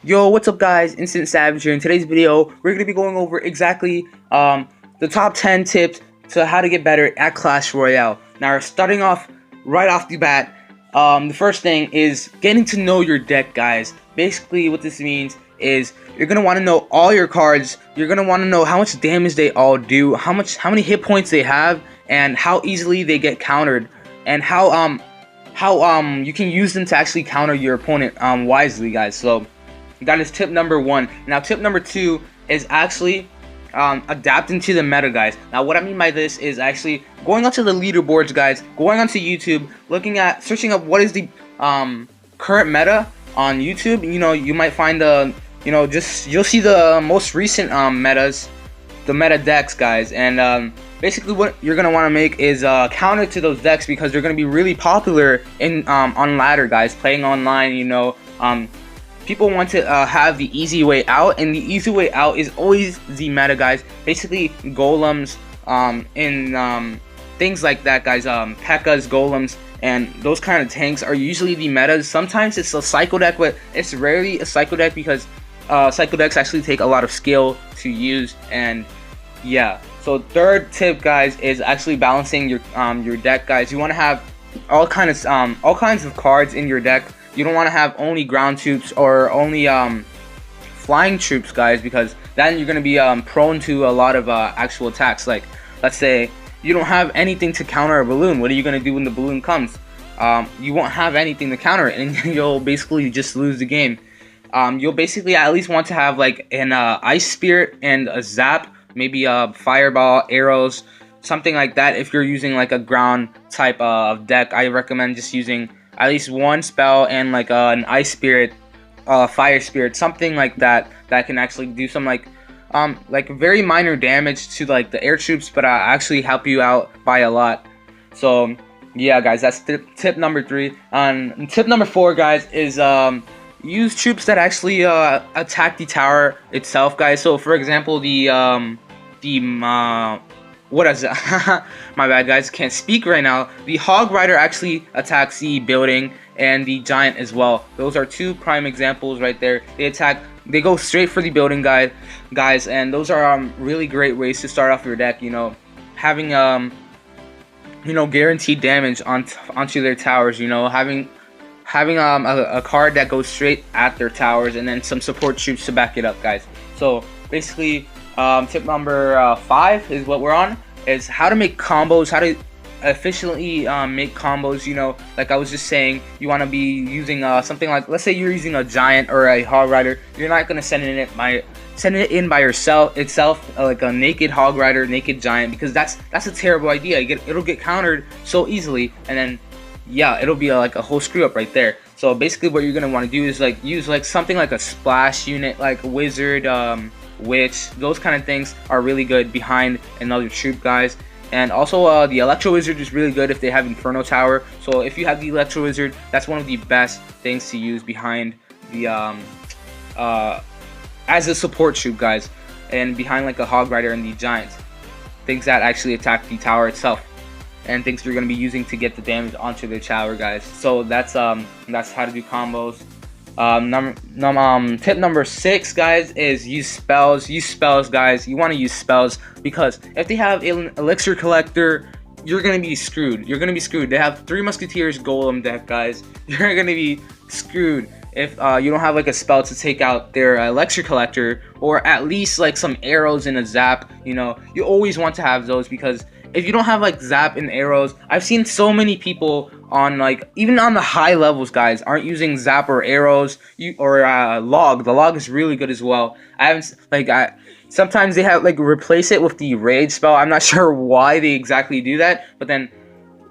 Yo, what's up guys, Instant Savage here. In today's video, we're going to be going over exactly the top 10 tips to how to get better at Clash Royale. Now, starting off right off the bat, the first thing is getting to know your deck, guys. Basically, what this means is you're going to want to know all your cards. You're going to want to know how much damage they all do, how many hit points they have, and how easily they get countered, and how you can use them to actually counter your opponent wisely, guys. So that is tip number one. Now, tip number two is actually adapting to the meta, guys. Now, what I mean by this is actually going onto the leaderboards, guys, going onto YouTube, searching up what is the current meta on YouTube. You know, you might find you'll see the most recent metas, the meta decks, guys, and basically what you're gonna want to make is counter to those decks because they're gonna be really popular in on ladder, guys, playing online. You know, people want to have the easy way out, and the easy way out is always the meta, guys. Basically, golems, in things like that, guys. P.E.K.K.A.s, golems, and those kind of tanks are usually the metas. Sometimes it's a psycho deck, but it's rarely a psycho deck because psycho decks actually take a lot of skill to use. And yeah, so third tip, guys, is actually balancing your deck, guys. You want to have all kinds of cards in your deck. You don't want to have only ground troops or only flying troops, guys, because then you're going to be prone to a lot of actual attacks. Like, let's say you don't have anything to counter a balloon. What are you going to do when the balloon comes? You won't have anything to counter it, and you'll basically just lose the game. You'll basically at least want to have like an ice spirit and a zap, maybe a fireball, arrows, something like that. If you're using like a ground type of deck, I recommend just using at least one spell and like an ice spirit, fire spirit, something like that can actually do some like very minor damage to like the air troops, but actually help you out by a lot. So yeah, guys, that's tip number three. And tip number four, guys, is use troops that actually attack the tower itself, guys. So for example, what is it? My bad, guys, can't speak right now. The Hog Rider actually attacks the building, and the Giant as well. Those are two prime examples right there. They go straight for the building, guys, and those are really great ways to start off your deck. You know, having guaranteed damage onto their towers. You know, having a card that goes straight at their towers, and then some support troops to back it up, guys. So basically, tip number 5 is what we're on, is how to make combos, how to efficiently make combos. You know, like I was just saying, you want to be using something like, let's say you're using a Giant or a Hog Rider. You're not going to send it in by yourself like a naked Hog Rider, naked Giant, because that's a terrible idea. It'll get countered so easily, and then yeah, it'll be like a whole screw up right there. So basically what you're going to want to do is like use like something like a splash unit, like Wizard, Witch. Those kind of things are really good behind another troop, guys. And also the Electro Wizard is really good if they have Inferno Tower. So if you have the Electro Wizard, that's one of the best things to use behind the as a support troop, guys, and behind like a Hog Rider and the Giants, things that actually attack the tower itself, and things you're going to be using to get the damage onto their tower, guys. So that's how to do combos. Tip number 6, guys, is use spells. Use spells, guys. You want to use spells because if they have an Elixir Collector, you're gonna be screwed. You're gonna be screwed. They have 3 Musketeers Golem deck, guys. You're gonna be screwed if you don't have like a spell to take out their Elixir Collector, or at least like some arrows and a zap. You know, you always want to have those, because if you don't have like zap and arrows, I've seen so many people on like even on the high levels, guys, aren't using zap or arrows. Log. The log is really good as well. Sometimes they have like replace it with the rage spell. I'm not sure why they exactly do that, but then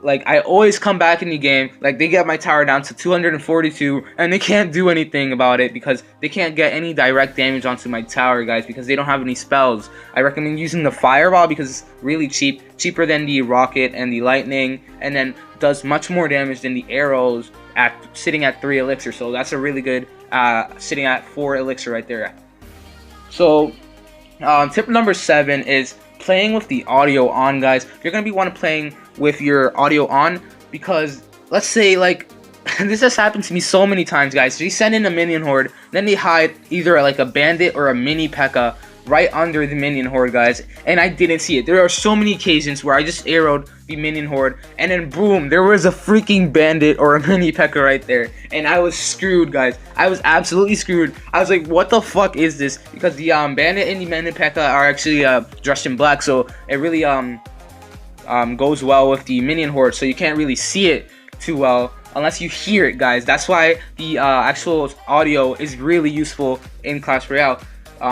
like I always come back in the game, like they get my tower down to 242, and they can't do anything about it because they can't get any direct damage onto my tower, guys, because they don't have any spells. I recommend using the Fireball because it's really cheaper than the Rocket and the Lightning, and then does much more damage than the arrows sitting at 3 elixir. So that's a really good sitting at 4 elixir right there. So tip number 7 is playing with the audio on, guys. You're gonna be playing with your audio on, because let's say like this has happened to me so many times, guys. They send in a minion horde, then they hide either like a bandit or a mini P.E.K.K.A. right under the minion horde, guys, and I didn't see it. There are so many occasions where I just arrowed the minion horde, and then boom, there was a freaking bandit or a mini P.E.K.K.A. right there, and I was screwed, guys. I was absolutely screwed. I was like, what the fuck is this? Because the bandit and the mini P.E.K.K.A. are actually dressed in black, so it really goes well with the minion horde, so you can't really see it too well unless you hear it, guys. That's why the actual audio is really useful in Clash Royale.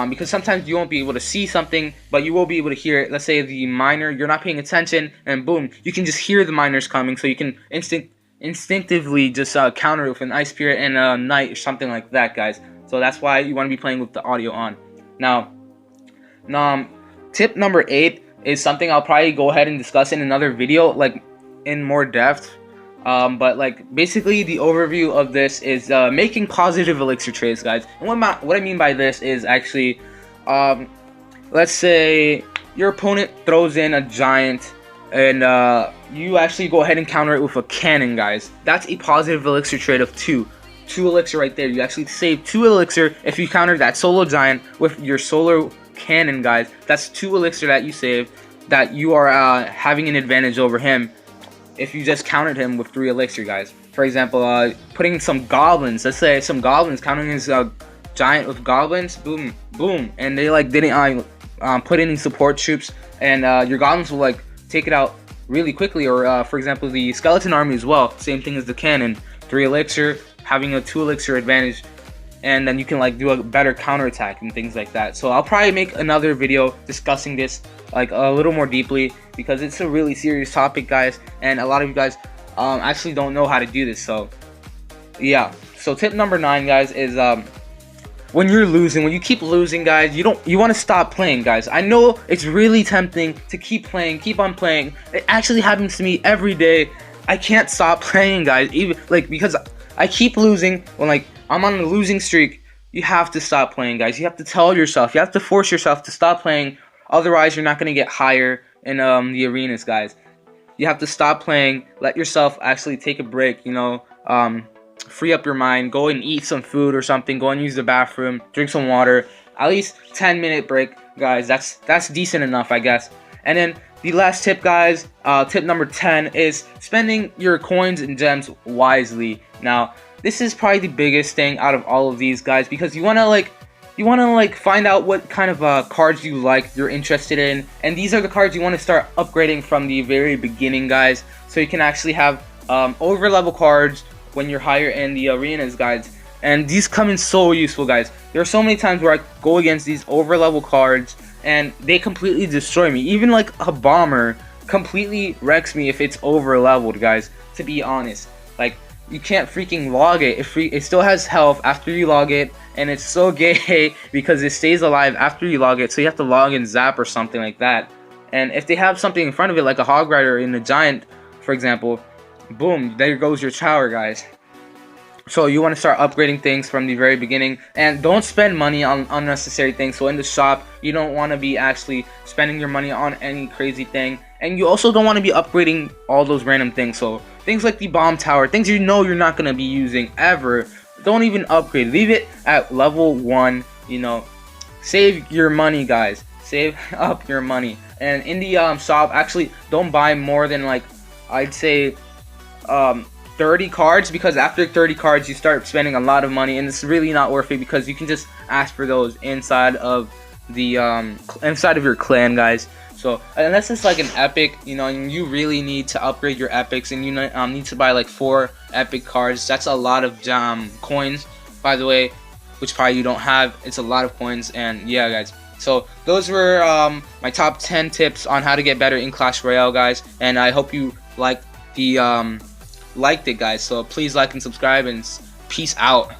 Because sometimes you won't be able to see something, but you will be able to hear it. Let's say the miner, you're not paying attention, and boom, you can just hear the miners coming, so you can instinctively just counter it with an ice spirit and a knight or something like that, guys. So that's why you want to be playing with the audio on. Now, tip number 8 is something I'll probably go ahead and discuss in another video, like in more depth. But like basically the overview of this is making positive elixir trades, guys. And what I mean by this is actually, let's say your opponent throws in a giant, and you actually go ahead and counter it with a cannon, guys. That's a positive elixir trade of 2 elixir right there. You actually save 2 elixir if you counter that solo giant with your solo cannon, guys. That's 2 elixir that you save, that you are having an advantage over him if you just countered him with 3 elixir, guys. For example, putting some goblins, let's say some goblins, countering his giant with goblins, boom, boom, and they like didn't put any support troops, and your goblins will like take it out really quickly. Or for example, the skeleton army as well, same thing as the cannon, 3 elixir, having a 2 elixir advantage, and then you can like do a better counterattack and things like that. So I'll probably make another video discussing this like a little more deeply, because it's a really serious topic, guys, and a lot of you guys actually don't know how to do this. So yeah, so tip number 9, guys, is when you're losing, when you keep losing, guys, you want to stop playing, guys. I know it's really tempting to keep playing, keep on playing. It actually happens to me every day. I can't stop playing, guys, even like because I keep losing. When like I'm on a losing streak, you have to stop playing, guys. You have to tell yourself, you have to force yourself to stop playing. Otherwise, you're not going to get higher in the arenas, guys. You have to stop playing. Let yourself actually take a break, you know. Free up your mind. Go and eat some food or something. Go and use the bathroom. Drink some water. At least 10-minute break, guys. That's decent enough, I guess. And then the last tip, guys, tip number 10 is spending your coins and gems wisely. Now, this is probably the biggest thing out of all of these, guys, because you want to find out what kind of cards you like, you're interested in, and these are the cards you want to start upgrading from the very beginning, guys, so you can actually have over level cards when you're higher in the arenas, guys. And these come in so useful, guys. There are so many times where I go against these over level cards and they completely destroy me. Even like a bomber completely wrecks me if it's over leveled, guys, to be honest. Like, you can't freaking log it. It still has health after you log it, and it's so gay because it stays alive after you log it, so you have to log and zap or something like that. And if they have something in front of it, like a hog rider in a giant, for example, boom, there goes your tower, guys. So you want to start upgrading things from the very beginning, and don't spend money on unnecessary things. So in the shop, you don't want to be actually spending your money on any crazy thing, and you also don't want to be upgrading all those random things. So things like the bomb tower, things you know you're not going to be using ever, don't even upgrade. Leave it at level 1, you know. Save your money, guys. Save up your money. And in the shop, actually don't buy more than, like, I'd say 30 cards, because after 30 cards you start spending a lot of money, and it's really not worth it, because you can just ask for those inside of the inside of your clan, guys. So unless it's like an epic, you know, and you really need to upgrade your epics, and you need to buy like 4 epic cards, that's a lot of coins, by the way, which probably you don't have. It's a lot of coins. And yeah, guys, so those were my top 10 tips on how to get better in Clash Royale, guys, and I hope you liked it, guys. So please like and subscribe, and peace out.